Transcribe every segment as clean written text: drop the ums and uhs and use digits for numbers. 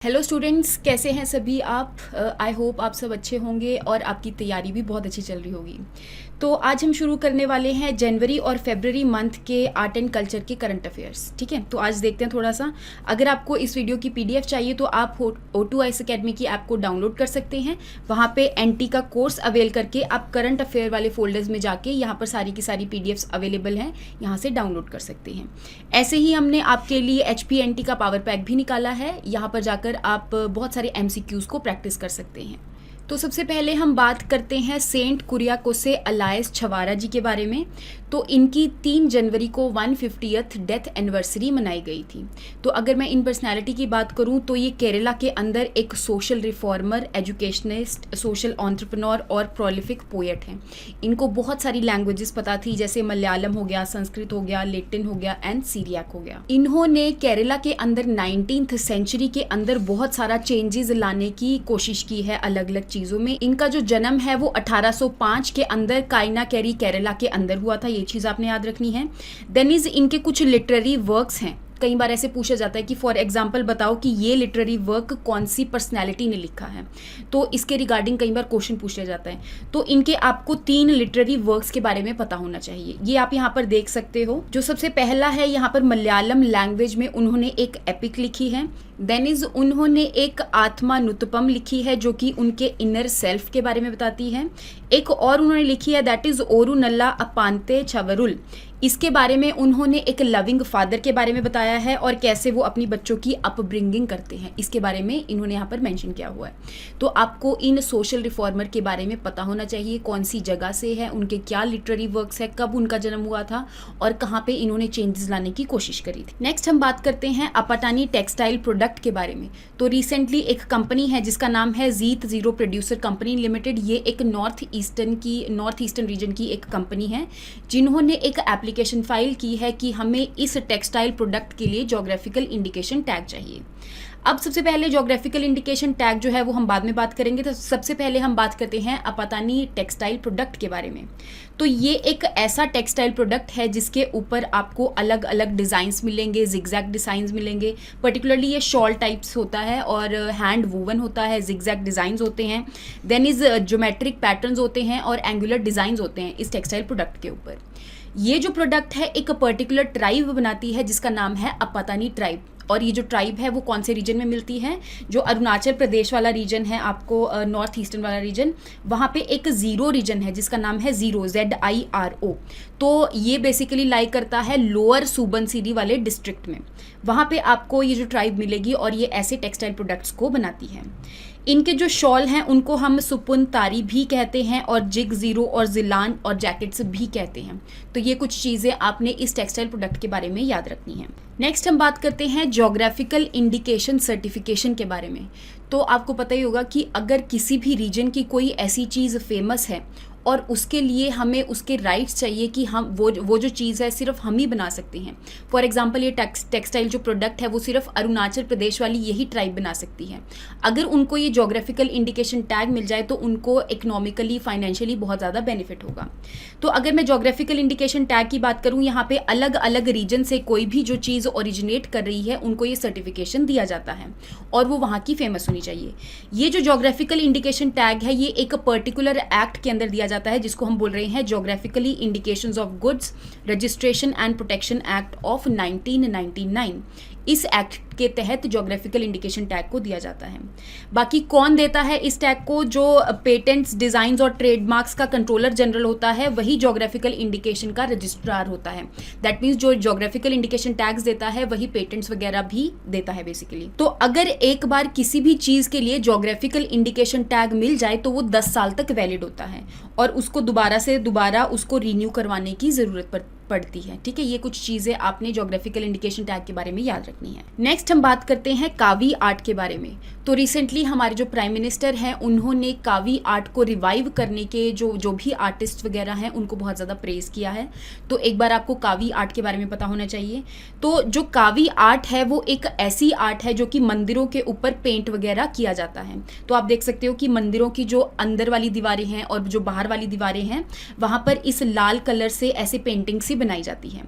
Hello students, कैसे हैं सभी आप। आई होप आप सब अच्छे होंगे और आपकी तैयारी भी बहुत अच्छी चल रही होगी। तो आज हम शुरू करने वाले हैं जनवरी और फरवरी मंथ के आर्ट एंड कल्चर के करंट अफेयर्स। ठीक है, तो आज देखते हैं थोड़ा सा। अगर आपको इस वीडियो की पीडीएफ चाहिए तो आप O2ICE अकेडमी की ऐप को डाउनलोड कर सकते हैं। वहाँ पे एनटी का कोर्स अवेल करके आप करंट अफेयर वाले फोल्डर्स में जाके यहाँ पर सारी की सारी पीडीएफ्स अवेलेबल हैं, यहाँ से डाउनलोड कर सकते हैं। ऐसे ही हमने आपके लिए HPNT का पावर पैक भी निकाला है, यहाँ पर जाकर आप बहुत सारे MCQs को प्रैक्टिस कर सकते हैं। तो सबसे पहले हम बात करते हैं सेंट कुरियाकोसे अलायस छवारा जी के बारे में। तो इनकी 3 जनवरी को 150th डेथ एनिवर्सरी मनाई गई थी। तो अगर मैं इन पर्सनैलिटी की बात करूं तो ये केरला के अंदर एक social reformer, educationist, social entrepreneur और प्रोलिफिक पोएट हैं। इनको बहुत सारी लैंग्वेजेस पता थी, जैसे मलयालम हो गया, संस्कृत हो गया, लेटिन हो गया एंड सीरियाक हो गया। इन्होंने केरला के अंदर 19th सेंचुरी के अंदर बहुत सारा चेंजेस लाने की कोशिश की है अलग अलग चीज़ों में। इनका जो जन्म है वो 1805 के अंदर काइनाकेरी केरला के अंदर हुआ था, ये चीज़ आपने याद रखनी है। देन इज इनके कुछ लिटरेरी वर्क्स हैं। कई बार ऐसे पूछा जाता है कि फॉर एग्जाम्पल बताओ कि ये लिटरेरी वर्क कौन सी पर्सनैलिटी ने लिखा है, तो इसके रिगार्डिंग कई बार क्वेश्चन पूछा जाता है। तो इनके आपको 3 लिटरेरी वर्क्स के बारे में पता होना चाहिए, ये आप यहाँ पर देख सकते हो। जो सबसे पहला है, यहाँ पर मलयालम लैंग्वेज में उन्होंने एक एपिक लिखी है। देन इज उन्होंने एक आत्मानुतपम लिखी है जो कि उनके इनर सेल्फ के बारे में बताती है। एक और उन्होंने लिखी है, दैट इज ओरुनल्ला अपांते छवरुल। इसके बारे में उन्होंने एक लविंग फादर के बारे में बताया है और कैसे वो अपनी बच्चों की अपब्रिंगिंग करते हैं, इसके बारे में इन्होंने यहाँ पर मेंशन किया हुआ है। तो आपको इन सोशल रिफॉर्मर के बारे में पता होना चाहिए, कौन सी जगह से है, उनके क्या लिटरेरी वर्क्स है, कब उनका जन्म हुआ था और कहाँ पे इन्होंने चेंजेस लाने की कोशिश करी थी। नेक्स्ट हम बात करते हैं अपाटानी टेक्सटाइल प्रोडक्ट के बारे में। तो रिसेंटली एक कंपनी है जिसका नाम है जीत जीरो प्रोड्यूसर कंपनी लिमिटेड। ये एक नॉर्थ ईस्टर्न रीजन की एक कंपनी है जिन्होंने एक एप्लीकेशन फाइल की है कि हमें इस टेक्सटाइल प्रोडक्ट के लिए ज्योग्राफिकल इंडिकेशन टैग चाहिए। अब सबसे पहले ज्योग्राफिकल इंडिकेशन टैग जो है वो हम बाद में बात करेंगे। तो सबसे पहले हम बात करते हैं अपातानी टेक्सटाइल प्रोडक्ट के बारे में। तो ये एक ऐसा टेक्सटाइल प्रोडक्ट है जिसके ऊपर आपको अलग अलग डिज़ाइंस मिलेंगे, जिगजैग डिज़ाइंस मिलेंगे। पर्टिकुलरली ये शॉल टाइप्स होता है और हैंड वूवन होता है, जिगजैग डिज़ाइंस होते हैं। देन इज ज्योमेट्रिक पैटर्न्स होते हैं और एंगुलर डिज़ाइंस होते हैं इस टेक्सटाइल प्रोडक्ट के ऊपर। ये जो प्रोडक्ट है एक पर्टिकुलर ट्राइब बनाती है जिसका नाम है अपातानी ट्राइब। और ये जो ट्राइब है वो कौन से रीजन में मिलती है, जो अरुणाचल प्रदेश वाला रीजन है, आपको नॉर्थ ईस्टर्न वाला रीजन, वहाँ पे एक ज़ीरो रीजन है जिसका नाम है ज़ीरो, ZIRO। तो ये बेसिकली लाई करता है लोअर सुबनसिरी वाले डिस्ट्रिक्ट में। वहाँ पे आपको ये जो ट्राइब मिलेगी और ये ऐसे टेक्सटाइल प्रोडक्ट्स को बनाती है। इनके जो शॉल हैं उनको हम सुपुन तारी भी कहते हैं और जिग ज़ीरो और जिलान और जैकेट्स भी कहते हैं। तो ये कुछ चीज़ें आपने इस टेक्सटाइल प्रोडक्ट के बारे में याद रखनी है। नेक्स्ट हम बात करते हैं ज्योग्राफिकल इंडिकेशन सर्टिफिकेशन के बारे में। तो आपको पता ही होगा कि अगर किसी भी रीजन की कोई ऐसी चीज़ फेमस है और उसके लिए हमें उसके राइट्स चाहिए कि हम वो जो चीज़ है सिर्फ हम ही बना सकते हैं। फॉर एग्जांपल ये टेक्सटाइल जो प्रोडक्ट है वो सिर्फ अरुणाचल प्रदेश वाली यही ट्राइब बना सकती है। अगर उनको ये ज्योग्राफिकल इंडिकेशन टैग मिल जाए तो उनको इकोनॉमिकली, फाइनेंशियली बहुत ज़्यादा बेनिफिट होगा। तो अगर मैं ज्योग्राफिकल इंडिकेशन टैग की बात करूँ, यहाँ पे अलग अलग रीजन से कोई भी जो चीज़ ओरिजिनेट कर रही है उनको ये सर्टिफिकेशन दिया जाता है और वो वहाँ की फेमस होनी चाहिए। ये जो ज्योग्राफिकल इंडिकेशन टैग है ये एक पर्टिकुलर एक्ट के अंदर दिया जाता है जिसको हम बोल रहे हैं geographically indications of goods registration and protection act of 1999। इस एक्ट के तहत ज्योग्राफिकल इंडिकेशन टैग को दिया जाता है। बाकी कौन देता है इस टैग को, जो पेटेंट्स, डिज़ाइंस और ट्रेडमार्क्स का कंट्रोलर जनरल होता है वही ज्योग्राफिकल इंडिकेशन का रजिस्ट्रार होता है। दैट मीन्स जो ज्योग्राफिकल इंडिकेशन टैग्स देता है वही पेटेंट्स वगैरह भी देता है बेसिकली। तो अगर एक बार किसी भी चीज़ के लिए ज्योग्राफिकल इंडिकेशन टैग मिल जाए तो वो 10 साल तक वैलिड होता है और उसको दोबारा उसको रिन्यू करवाने की ज़रूरत पड़ती है। ठीक है, ये कुछ चीज़ें आपने ज्योग्राफिकल इंडिकेशन टैग के बारे में याद रखनी है। नेक्स्ट हम बात करते हैं कावी आर्ट के बारे में। तो रिसेंटली हमारे जो प्राइम मिनिस्टर हैं उन्होंने कावी आर्ट को रिवाइव करने के जो भी आर्टिस्ट वगैरह हैं उनको बहुत ज़्यादा प्रेज किया है। तो एक बार आपको कावी आर्ट के बारे में पता होना चाहिए। तो जो कावी आर्ट है वो एक ऐसी आर्ट है जो कि मंदिरों के ऊपर पेंट वगैरह किया जाता है। तो आप देख सकते हो कि मंदिरों की जो अंदर वाली दीवारें हैं और जो बाहर वाली दीवारें हैं वहाँ पर इस लाल कलर से ऐसे पेंटिंग सी बनाई जाती है।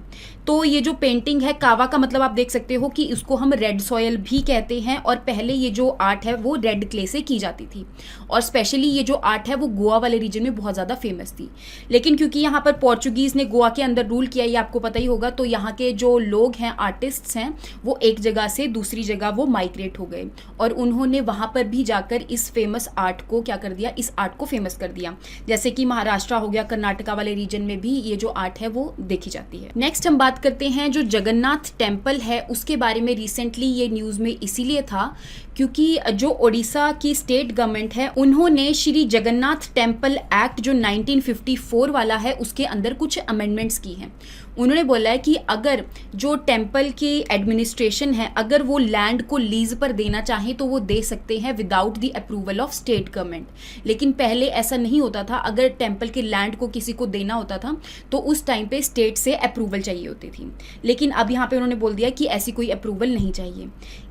तो ये जो पेंटिंग है, कावा का मतलब आप देख सकते हो कि इसको हम रेड सॉयल भी कहते हैं, और पहले ये जो आर्ट है वो रेड क्ले से की जाती थी, और स्पेशली ये जो आर्ट है वो गोवा वाले रीजन में बहुत ज़्यादा फेमस थी। लेकिन क्योंकि यहाँ पर पोर्चुगीज़ ने गोवा के अंदर रूल किया, ये आपको पता ही होगा, तो यहाँ के जो लोग हैं, आर्टिस्ट्स हैं, वो एक जगह से दूसरी जगह वो माइग्रेट हो गए, और उन्होंने वहाँ पर भी जाकर इस फेमस आर्ट को क्या कर दिया, इस आर्ट को फेमस कर दिया। जैसे कि महाराष्ट्र हो गया, कर्नाटका वाले रीजन में भी ये जो आर्ट है वो देखी जाती है। नेक्स्ट हम बात करते हैं जो जगन्नाथ टेम्पल है उसके बारे में। रिसेंटली ये न्यूज़ में इसीलिए था क्योंकि जो ओडिशा की स्टेट गवर्नमेंट है, उन्होंने श्री जगन्नाथ टेम्पल एक्ट जो 1954 वाला है उसके अंदर कुछ अमेंडमेंट्स की हैं। उन्होंने बोला है कि अगर जो टेम्पल की एडमिनिस्ट्रेशन है, अगर वो लैंड को लीज पर देना चाहें तो वो दे सकते हैं without the approval of state government. लेकिन पहले ऐसा नहीं होता था, अगर टेम्पल के लैंड को किसी को देना होता था तो उस टाइम पे स्टेट से अप्रूवल चाहिए होती थी। लेकिन अब यहाँ पे उन्होंने बोल दिया कि ऐसी कोई अप्रूवल नहीं चाहिए।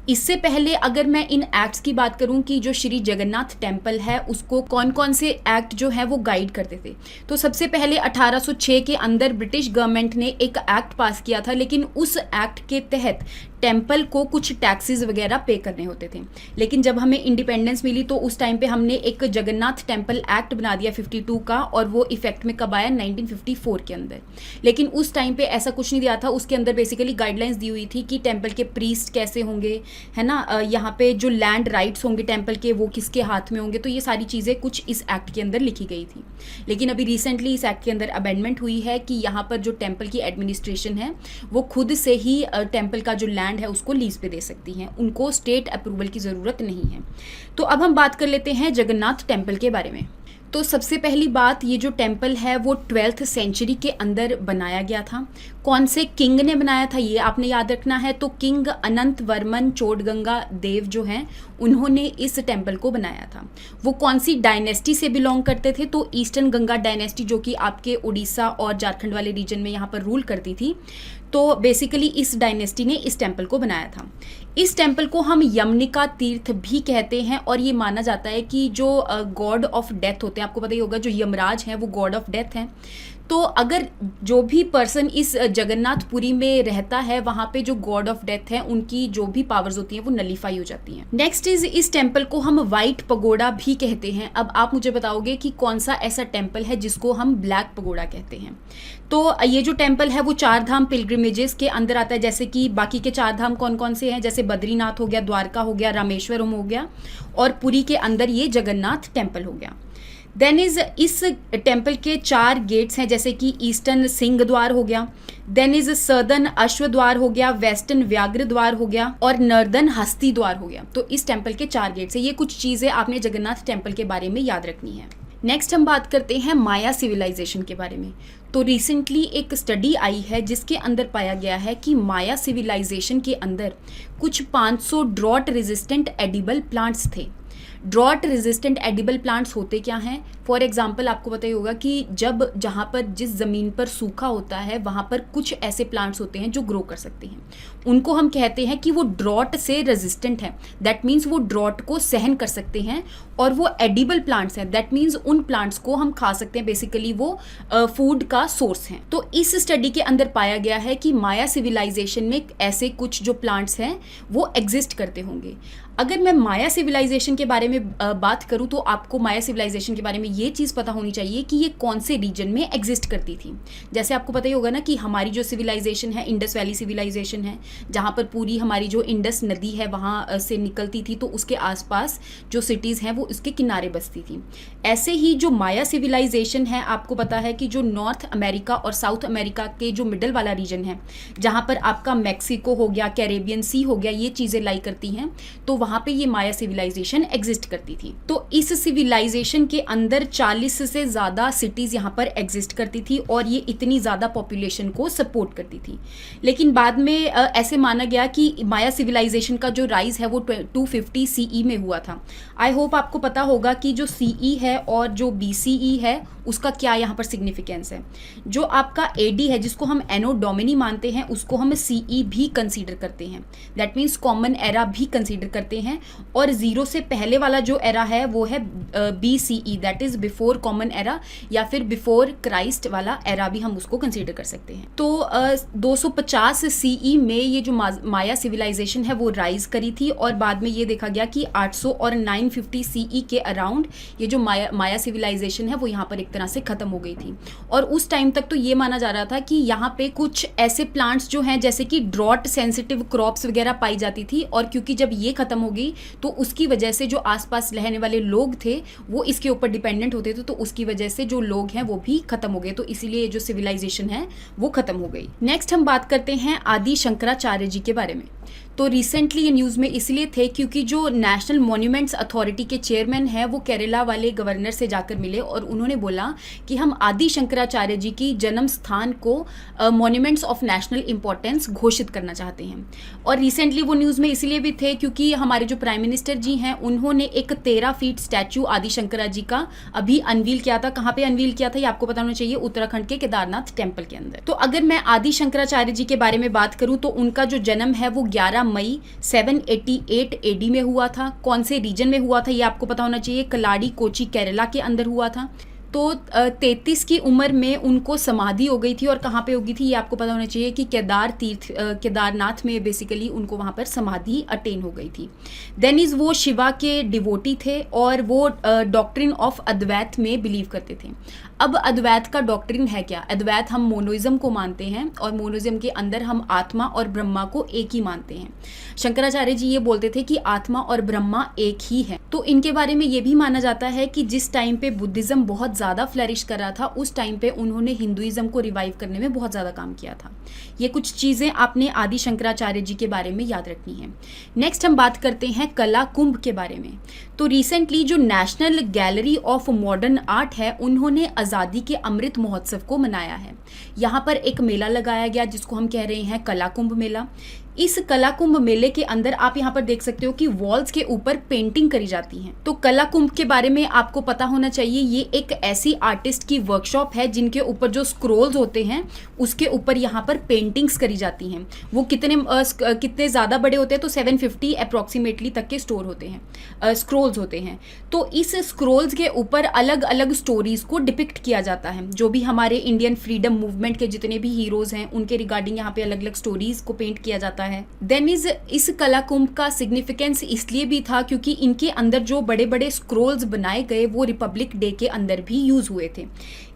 इससे पहले अगर मैं इन एक्ट्स की बात करूं कि जो श्री जगन्नाथ टेम्पल है उसको कौन कौन से एक्ट जो है वो गाइड करते थे, तो सबसे पहले 1806 के अंदर ब्रिटिश गवर्नमेंट ने एक एक्ट पास किया था, लेकिन उस एक्ट के तहत टेम्पल को कुछ टैक्सेस वगैरह पे करने होते थे। लेकिन जब हमें इंडिपेंडेंस मिली तो उस टाइम पे हमने एक जगन्नाथ टेम्पल एक्ट बना दिया 52 का, और वो इफेक्ट में कब आया, 1954 के अंदर। लेकिन उस टाइम पे ऐसा कुछ नहीं दिया था, उसके अंदर बेसिकली गाइडलाइंस दी हुई थी कि टेम्पल के प्रीस्ट कैसे होंगे, है ना, यहाँ पे जो लैंड राइट्स होंगे टेम्पल के वो किसके हाथ में होंगे, तो ये सारी चीज़ें कुछ इस एक्ट के अंदर लिखी गई थी। लेकिन अभी रिसेंटली इस एक्ट के अंदर अमेंडमेंट हुई है कि यहाँ पर जो टेम्पल की एडमिनिस्ट्रेशन है वो खुद से ही टेम्पल का जो लैंड है उसको लीज पे दे सकती हैं, उनको स्टेट अप्रूवल की ज़रूरत नहीं है। तो अब हम बात कर लेते हैं जगन्नाथ टेम्पल के बारे में। तो सबसे पहली बात, ये जो टेम्पल है वो 12th सेंचुरी के अंदर बनाया गया था। कौन से किंग ने बनाया था ये आपने याद रखना है। तो किंग अनंत वर्मन चोडगंगा देव जो हैं उन्होंने इस टेम्पल को बनाया था। वो कौन सी डायनेस्टी से बिलोंग करते थे, तो ईस्टर्न गंगा डायनेस्टी, जो कि आपके उड़ीसा और झारखंड वाले रीजन में यहाँ पर रूल करती थी। तो बेसिकली इस डायनेस्टी ने इस टेम्पल को बनाया था। इस टेम्पल को हम यमनिका तीर्थ भी कहते हैं, और ये माना जाता है कि जो गॉड ऑफ डेथ होते हैं, आपको पता ही होगा जो यमराज हैं वो गॉड ऑफ डेथ हैं। तो अगर जो भी पर्सन इस जगन्नाथपुरी में रहता है, वहाँ पे जो गॉड ऑफ डेथ है उनकी जो भी पावर्स होती हैं वो नलीफाई हो जाती हैं। नेक्स्ट इज, इस टेम्पल को हम व्हाइट पगोडा भी कहते हैं। अब आप मुझे बताओगे कि कौन सा ऐसा टेम्पल है जिसको हम ब्लैक पगोडा कहते हैं। तो ये जो टेम्पल है वो 4 धाम पिलग्रिमेजेस के अंदर आता है। जैसे कि बाकी के 4 धाम कौन कौन से हैं, जैसे बद्रीनाथ हो गया, द्वारका हो गया, रामेश्वरम हो गया, और पुरी के अंदर ये जगन्नाथ टेम्पल हो गया। देन इज, इस टेम्पल के 4 गेट्स हैं, जैसे कि ईस्टर्न सिंह द्वार हो गया, देन इज सर्दर्न अश्व द्वार हो गया, वेस्टर्न व्याघ्र द्वार हो गया, और नॉर्दर्न हस्ती द्वार हो गया। तो इस टेम्पल के 4 गेट्स हैं। ये कुछ चीज़ें आपने जगन्नाथ टेम्पल के बारे में याद रखनी है। नेक्स्ट हम बात करते हैं माया सिविलाइजेशन के बारे में। तो रिसेंटली एक स्टडी आई है जिसके अंदर पाया गया है कि माया सिविलाइजेशन के अंदर कुछ 500 ड्रॉट रेजिस्टेंट एडिबल प्लांट्स थे। ड्रॉट रेजिस्टेंट एडिबल प्लांट्स होते क्या हैं, फॉर एग्जांपल आपको पता ही होगा कि जब जहाँ पर जिस ज़मीन पर सूखा होता है वहाँ पर कुछ ऐसे प्लांट्स होते हैं जो ग्रो कर सकते हैं, उनको हम कहते हैं कि वो ड्रॉट से रेजिस्टेंट है। दैट मीन्स वो ड्रॉट को सहन कर सकते हैं, और वो एडिबल प्लांट्स हैं। दैट मीन्स उन प्लांट्स को हम खा सकते हैं, बेसिकली वो फूड का सोर्स हैं। तो इस स्टडी के अंदर पाया गया है कि माया सिविलाइजेशन में ऐसे कुछ जो प्लांट्स हैं वो एग्जिस्ट करते होंगे। अगर मैं माया सिविलाइजेशन के बारे में बात करूं तो आपको माया सिविलाइजेशन के बारे में ये चीज़ पता होनी चाहिए कि ये कौन से रीजन में एग्जिस्ट करती थी। जैसे आपको पता ही होगा ना कि हमारी जो सिविलाइजेशन है इंडस वैली सिविलाइजेशन है, जहाँ पर पूरी हमारी जो इंडस नदी है वहाँ से निकलती थी, तो उसके आसपास जो सिटीज़ हैं वो उसके किनारे बसती थी। ऐसे ही जो माया सिविलाइजेशन है, आपको पता है कि जो नॉर्थ अमेरिका और साउथ अमेरिका के जो मिडल वाला रीजन है, जहाँ पर आपका मैक्सिको हो गया, कैरेबियन सी हो गया, ये चीज़ें लाई करती हैं, तो वहाँ पे ये माया सिविलाइजेशन एग्जिस्ट करती थी। तो इस सिविलाइजेशन के अंदर 40 से ज़्यादा सिटीज़ यहाँ पर एग्जिस्ट करती थी, और ये इतनी ज़्यादा पॉपुलेशन को सपोर्ट करती थी। लेकिन बाद में ऐसे माना गया कि माया सिविलाइजेशन का जो राइज है वो 250 CE में हुआ था। आई होप आपको पता होगा कि जो CE है और जो BCE है उसका क्या यहाँ पर सिग्निफिकेंस है। जो आपका AD है, जिसको हम एनो डोमिनी मानते हैं, उसको हम CE भी कंसीडर करते हैं। दैट मीन्स कॉमन एरा भी कंसीडर करते करते हैं, और 0 से पहले वाला जो एरा है वो है BCE, that is before common era, या फिर बिफोर क्राइस्ट वाला एरा भी हम उसको कंसीडर कर सकते हैं। तो 250 CE में ये जो माया सिविलाइजेशन है वो राइज करी थी, और बाद में ये देखा गया कि 800 और 950 CE के अराउंड ये जो माया सिविलाइजेशन है वो यहाँ पर एक तरह से खत्म हो गई थी। और उस टाइम तक तो ये माना जा रहा था कि यहाँ पे कुछ ऐसे प्लांट्स जो हैं जैसे कि ड्रॉट सेंसिटिव क्रॉप्स वगैरह पाई जाती थी, और क्योंकि जब ये खत्म हो गई तो उसकी वजह से जो आसपास रहने वाले लोग थे वो इसके ऊपर डिपेंडेंट होते थे, तो उसकी वजह से जो लोग हैं वो भी खत्म हो गए, तो इसीलिए जो सिविलाइजेशन है वो खत्म हो गई। नेक्स्ट हम बात करते हैं आदि शंकराचार्य जी के बारे में। तो रिसेंटली ये न्यूज़ में इसलिए थे क्योंकि जो नेशनल मॉन्यूमेंट्स अथॉरिटी के चेयरमैन हैं वो केरला वाले गवर्नर से जाकर मिले, और उन्होंने बोला कि हम आदि शंकराचार्य जी की जन्म स्थान को मॉन्यूमेंट्स ऑफ नेशनल इंपॉर्टेंस घोषित करना चाहते हैं। और रिसेंटली वो न्यूज़ में इसलिए भी थे क्योंकि हमारे जो प्राइम मिनिस्टर जी हैं उन्होंने एक 13 फीट स्टैचू आदि शंकरा जी का अभी अनवील किया था। कहाँ पे अनवील किया था ये आपको पता होना चाहिए, उत्तराखंड के केदारनाथ टेम्पल के अंदर। तो अगर मैं आदि शंकराचार्य जी के बारे में बात करूँ तो उनका जो जन्म है वो 11 मई 788 AD में हुआ था। कौन से रीजन में हुआ था ये आपको पता होना चाहिए, कलाड़ी कोची केरला के अंदर हुआ था। तो 33 की उम्र में उनको समाधि हो गई थी, और कहाँ पे होगी थी ये आपको पता होना चाहिए कि केदारनाथ में बेसिकली उनको वहाँ पर समाधि अटेन हो गई थी। देन इज़ वो शिवा के डिवोटी थे, और वो डॉक्ट्रिन ऑफ अद्वैत में बिलीव करते थे। अब अद्वैत का डॉक्ट्रिन है क्या? अद्वैत हम मोनोइज्म को मानते हैं, और मोनोइज्म के अंदर हम आत्मा और ब्रह्मा को एक ही मानते हैं। शंकराचार्य जी ये बोलते थे कि आत्मा और ब्रह्मा एक ही है। तो इनके बारे में ये भी माना जाता है कि जिस टाइम पे बुद्धिज्म बहुत ज़्यादा फ्लरिश कर रहा था उस टाइम पे उन्होंने हिंदुइज्म को रिवाइव करने में बहुत ज़्यादा काम किया था। ये कुछ चीज़ें आपने आदि शंकराचार्य जी के बारे में याद रखनी है। नेक्स्ट हम बात करते हैं कला कुंभ के बारे में। तो रिसेंटली जो national gallery of modern art है उन्होंने आज़ादी के अमृत महोत्सव को मनाया है। यहाँ पर एक मेला लगाया गया जिसको हम कह रहे हैं कला कुंभ मेला। इस कला कुंभ मेले के अंदर आप यहाँ पर देख सकते हो कि वॉल्स के ऊपर पेंटिंग करी जाती हैं। तो कला कुंभ के बारे में आपको पता होना चाहिए, ये एक ऐसी आर्टिस्ट की वर्कशॉप है जिनके ऊपर जो स्क्रोल्स होते हैं उसके ऊपर यहाँ पर पेंटिंग्स करी जाती हैं। वो कितने ज़्यादा बड़े होते हैं, तो 750 अप्रॉक्सीमेटली तक के स्क्रोल्स होते हैं। तो इस स्क्रोल्स के ऊपर अलग अलग स्टोरीज को डिपिक्ट किया जाता है। जो भी हमारे इंडियन फ्रीडम मूवमेंट के जितने भी हीरोज हैं उनके रिगार्डिंग यहाँ पे अलग अलग स्टोरीज को पेंट किया जाता है। देन इस कला कुंभ का सिग्निफिकेंस इसलिए भी था क्योंकि इनके अंदर जो बड़े बड़े स्क्रोल्स बनाए गए वो रिपब्लिक डे के अंदर भी यूज हुए थे।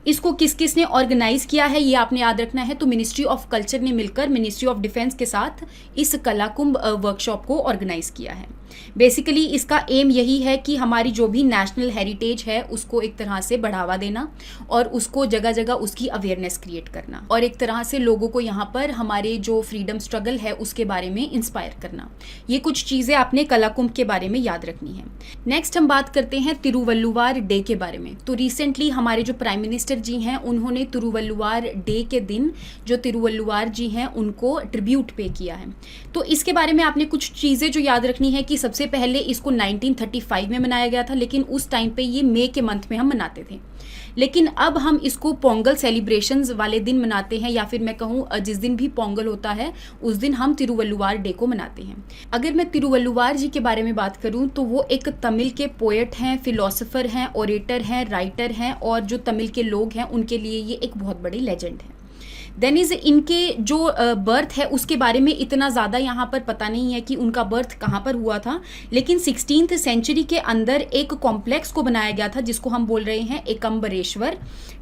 इसको किस किस ने ऑर्गेनाइज किया है ये आपने याद रखना है। तो मिनिस्ट्री ऑफ कल्चर ने मिलकर मिनिस्ट्री ऑफ डिफेंस के साथ इस कला कुंभ वर्कशॉप को ऑर्गेनाइज किया है। बेसिकली इसका एम यही है कि हमारी जो भी नेशनल हेरिटेज है उसको एक तरह से बढ़ावा देना और उसको जगह जगह उसकी अवेयरनेस क्रिएट करना और एक तरह से लोगों को यहाँ पर हमारे जो फ्रीडम स्ट्रगल है उसके बारे में इंस्पायर करना। ये कुछ चीज़ें आपने कला कुंभ के बारे में याद रखनी है। नेक्स्ट हम बात करते हैं तिरुवल्लुवार डे के बारे में। तो रिसेंटली हमारे जो प्राइम मिनिस्टर जी हैं उन्होंने तिरुवल्लुवार डे के दिन जो तिरुवल्लुवार जी हैं उनको ट्रिब्यूट पे किया है। तो इसके बारे में आपने कुछ चीज़ें जो याद रखनी है कि सबसे पहले इसको 1935 में मनाया गया था, लेकिन उस टाइम पे ये मई के मंथ में हम मनाते थे। लेकिन अब हम इसको पोंगल सेलिब्रेशंस वाले दिन मनाते हैं, या फिर मैं कहूँ जिस दिन भी पोंगल होता है उस दिन हम तिरुवल्लुवार डे को मनाते हैं। अगर मैं तिरुवल्लुवार जी के बारे में बात करूँ तो वो एक तमिल के पोएट हैं, फिलोसोफर हैं, ओरेटर हैं, राइटर हैं और जो तमिल के लोग हैं उनके लिए ये एक बहुत बड़ी लेजेंड है। देन इज इनके जो बर्थ है उसके बारे में इतना ज़्यादा यहाँ पर पता नहीं है कि उनका बर्थ कहाँ पर हुआ था, लेकिन 16th सेंचुरी के अंदर एक कॉम्प्लेक्स को बनाया गया था जिसको हम बोल रहे हैं एकम्बरेश्वर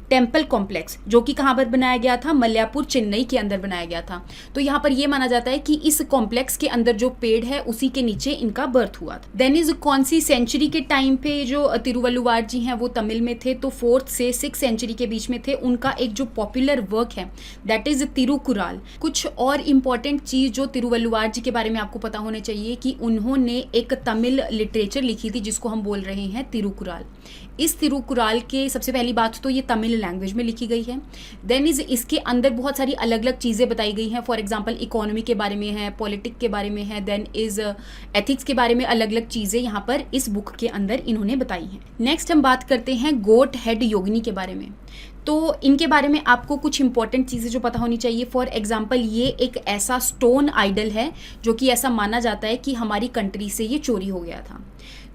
टेम्पल कॉम्प्लेक्स, जो कि कहाँ पर बनाया गया था, मलयापुर चेन्नई के अंदर बनाया गया था। तो यहाँ पर ये माना जाता है कि इस कॉम्प्लेक्स के अंदर जो पेड़ है उसी के नीचे इनका बर्थ हुआ था। देन इज कौन सी सेंचुरी के टाइम पे जो तिरुवल्लुवार जी हैं वो तमिल में थे, तो 4th से 6th सेंचुरी के बीच में थे। उनका एक जो पॉपुलर वर्क है दैट इज तिरुकुराल। कुछ और इम्पॉर्टेंट चीज़ जो तिरुवल्लुवार जी के बारे में आपको पता होने चाहिए कि उन्होंने एक तमिल लिटरेचर लिखी थी जिसको हम बोल रहे हैं तिरुकुराल। इस तिरुकुराल के सबसे पहली बात तो ये तमिल लैंग्वेज में लिखी गई है। देन इज इसके अंदर बहुत सारी अलग अलग चीज़ें बताई गई हैं। फॉर एग्जांपल इकोनॉमी के बारे में है, पॉलिटिक्स के बारे में है, देन इज एथिक्स के बारे में अलग अलग चीज़ें यहाँ पर इस बुक के अंदर इन्होंने बताई हैं। नेक्स्ट हम बात करते हैं गोट हेड योगिनी के बारे में। तो इनके बारे में आपको कुछ इंपॉर्टेंट चीज़ें जो पता होनी चाहिए। फॉर एग्जांपल ये एक ऐसा स्टोन आइडल है जो कि ऐसा माना जाता है कि हमारी कंट्री से ये चोरी हो गया था।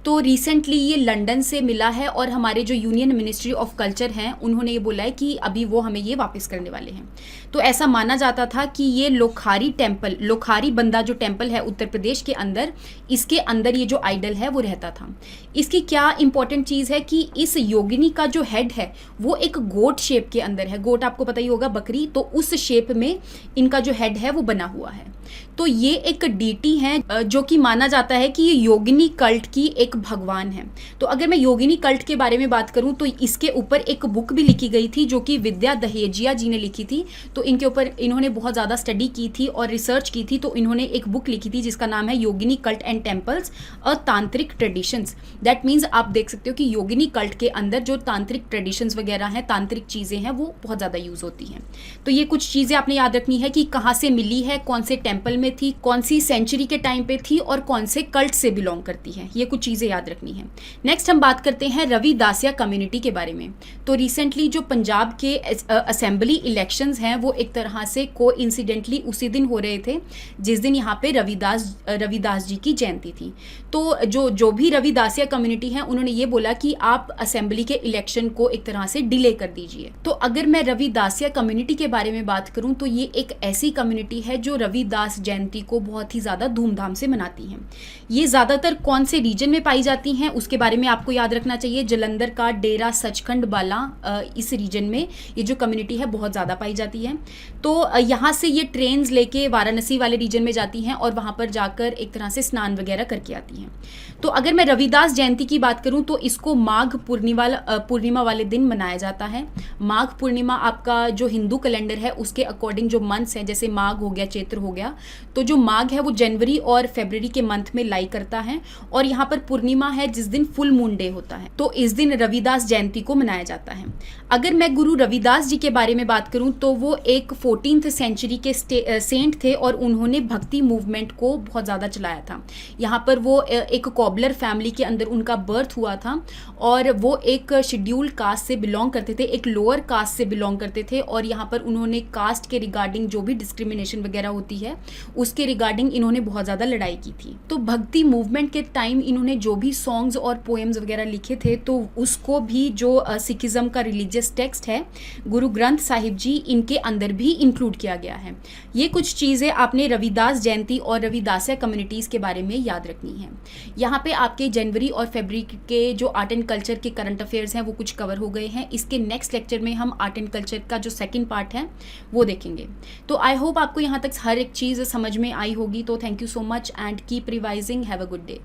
तो रिसेंटली ये लंदन से मिला है और हमारे जो यूनियन मिनिस्ट्री ऑफ कल्चर हैं उन्होंने ये बोला है कि अभी वो हमें ये वापस करने वाले हैं। तो ऐसा माना जाता था कि ये लोखारी टेम्पल, लोखारी बंदा जो टेम्पल है उत्तर प्रदेश के अंदर, इसके अंदर ये जो आइडल है वो रहता था। इसकी क्या इंपॉर्टेंट चीज़ है कि इस योगिनी का जो हेड है वो एक गोट शेप के अंदर है। गोट आपको पता ही होगा, बकरी, तो उस शेप में इनका जो हेड है वो बना हुआ है। तो ये एक डीटी है जो कि माना जाता है कि ये योगिनी कल्ट की एक भगवान है। तो अगर मैं योगिनी कल्ट के बारे में बात करूं तो इसके ऊपर एक बुक भी लिखी गई थी जो कि विद्या दहेजिया जी ने लिखी थी। तो इनके ऊपर इन्होंने बहुत ज़्यादा स्टडी की थी और रिसर्च की थी। तो इन्होंने एक बुक लिखी थी जिसका नाम है योगिनी कल्ट एंड टेम्पल्स अ तांत्रिक ट्रेडिशंस। दैट मीन्स आप देख सकते हो कि योगिनी कल्ट के अंदर जो तांत्रिक ट्रेडिशंस वगैरह हैं, तांत्रिक चीज़ें हैं, वो बहुत ज़्यादा यूज़ होती हैं। तो ये कुछ चीज़ें आपने याद रखनी है कि कहाँ से मिली है, कौन से टेम्पल में थी, कौन सी सेंचुरी के टाइम पे थी और कौन से कल्ट से बिलोंग करती है। ये कुछ चीज़ें याद रखनी है। नेक्स्ट हम बात करते हैं रविदासिया कम्युनिटी के बारे में। तो रिसेंटली जो पंजाब के असेंबली इलेक्शंस हैं वो एक तरह से कोइंसिडेंटली उसी दिन हो रहे थे जिस दिन यहाँ पे रविदास जी की जयंती थी। तो जो भी रविदासिया कम्युनिटी है उन्होंने ये बोला कि आप असेंबली के इलेक्शन को एक तरह से डिले कर दीजिए। तो अगर मैं रविदासिया कम्युनिटी के बारे में बात करूं तो ये एक ऐसी कम्युनिटी है जो रविदास जयंती को बहुत ही ज़्यादा धूमधाम से मनाती हैं। ये ज़्यादातर कौन से रीजन में पाई जाती हैं उसके बारे में आपको याद रखना चाहिए। जलंधर का डेरा सचखंड बाला, इस रीजन में ये जो कम्युनिटी है बहुत ज़्यादा पाई जाती है। तो यहाँ से ये ट्रेन्स लेके वाराणसी वाले रीजन में जाती हैं और वहाँ पर जाकर एक तरह से स्नान वगैरह करके आती हैं। तो अगर मैं रविदास जयंती की बात करूँ तो इसको माघ पूर्णिमा वाले दिन मनाया जाता है। माघ पूर्णिमा आपका जो हिंदू कैलेंडर है उसके अकॉर्डिंग जो मंथ्स हैं, जैसे माघ हो गया, चैत्र हो गया, तो जो माघ है वो जनवरी और फरवरी के मंथ में लाई करता है। और यहाँ पर पूर्णिमा है जिस दिन फुल मून डे होता है, तो इस दिन रविदास जयंती को मनाया जाता है। अगर मैं गुरु रविदास जी के बारे में बात करूं तो वो एक 14th सेंचुरी के सेंट थे और उन्होंने भक्ति मूवमेंट को बहुत ज़्यादा चलाया था। यहाँ पर वो एक कॉबलर फैमिली के अंदर उनका बर्थ हुआ था और वो एक शेड्यूल कास्ट से बिलोंग करते थे, एक लोअर कास्ट से बिलोंग करते थे। और यहाँ पर उन्होंने कास्ट के रिगार्डिंग जो भी डिस्क्रिमिनेशन वगैरह होती है उसके रिगार्डिंग इन्होंने बहुत ज़्यादा लड़ाई की थी। तो भक्ति मूवमेंट के टाइम इन्होंने जो भी सॉन्ग्स और पोएम्स वगैरह लिखे थे तो उसको भी जो सिखिज्म का रिलीजियस टेक्स्ट है गुरु ग्रंथ साहिब जी, इनके अंदर भी इंक्लूड किया गया है। ये कुछ चीज़ें आपने रविदास जयंती और रविदासिया कम्युनिटीज़ के बारे में याद रखनी है। यहाँ पे आपके जनवरी और फरवरी के जो आर्ट एंड कल्चर के करंट अफेयर्स हैं वो कुछ कवर हो गए हैं। इसके नेक्स्ट लेक्चर में हम आर्ट एंड कल्चर का जो सेकंड पार्ट है वो देखेंगे। तो आई होप आपको यहाँ तक हर एक चीज़ समझ में आई होगी। तो thank you so much and keep revising. Have a good day.